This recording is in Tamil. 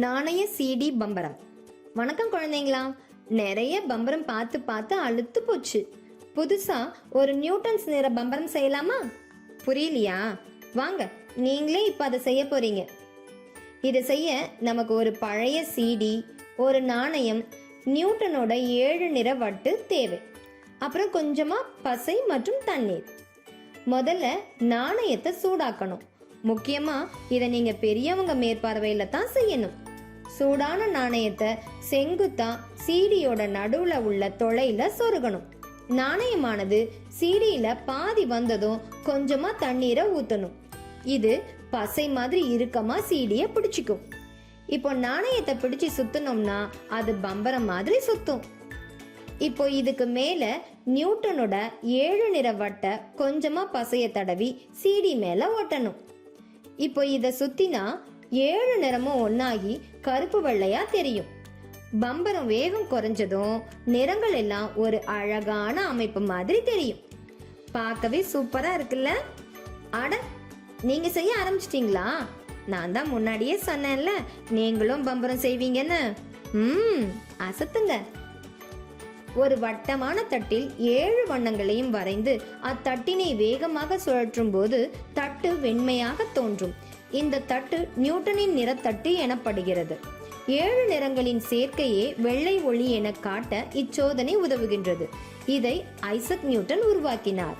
நாணய சிடி பம்பரம். வணக்கம் குழந்தைங்களா. நிறைய பம்பரம் பார்த்து பார்த்து அழுத்து போச்சு. புதுசா ஒரு நியூட்டன்ஸ் நிற பம்பரம் செய்யலாமா? புரியலையா? வாங்க, நீங்களே இப்ப அதை செய்ய போறீங்க. இதை செய்ய நமக்கு ஒரு பழைய சிடி, ஒரு நாணயம், நியூட்டனோட 7 நிற வட்டு தேவை. அப்புறம் கொஞ்சமா பசை மற்றும் தண்ணீர். முதல்ல நாணயத்தை சூடாக்கணும். முக்கியமா இதை நீங்க பெரியவங்க மேற்பார்வையில தான் செய்யணும். சூடான நாணயத்தை செங்குத்தா சீடியோட நடுவுல உள்ள தொலைல சொருகணும். நாணயமானது சீடியில பாதி வந்ததும் கொஞ்சமா தண்ணீரை ஊத்தணும். இது பசை மாதிரி இறுக்கமா சீடிய பிடிச்சிக்கும். இப்போ நாணயத்தை பிடிச்சு சுத்தணும்னா அது பம்பரம் மாதிரி சுத்தும். இப்போ இதுக்கு மேல நியூட்டனோட 7 நிற வட்டை கொஞ்சமா பசைய தடவி சீடி மேல ஒட்டணும். இப்போ இத சுத்தினா 7 நிறமும் ஒன்னாகி கருப்பு வெள்ளையா தெரியும். பம்பரம் வேகம் குறைஞ்சதும் நிறங்கள் எல்லாம் ஒரு அழகான அமைப்பு மாதிரி தெரியும். பார்க்கவே சூப்பரா இருக்குல்ல? அட, நீங்க செய்ய ஆரம்பிச்சிட்டீங்களா? நான் தான் முன்னாடியே சொன்னேன்ல, நீங்களும் பம்பரம் செய்வீங்கன்னு. அசத்துங்க. ஒரு வட்டமான தட்டில் 7 வண்ணங்களையும் வரைந்து அத்தட்டினை வேகமாக சுழற்றும் போது தட்டு வெண்மையாக தோன்றும். இந்த தட்டு நியூட்டனின் நிறத்தட்டு எனப்படுகிறது. 7 நிறங்களின் சேர்க்கையே வெள்ளை ஒளி என காட்ட இச்சோதனை உதவுகின்றது. இதை ஐசக் நியூட்டன் உருவாக்கினார்.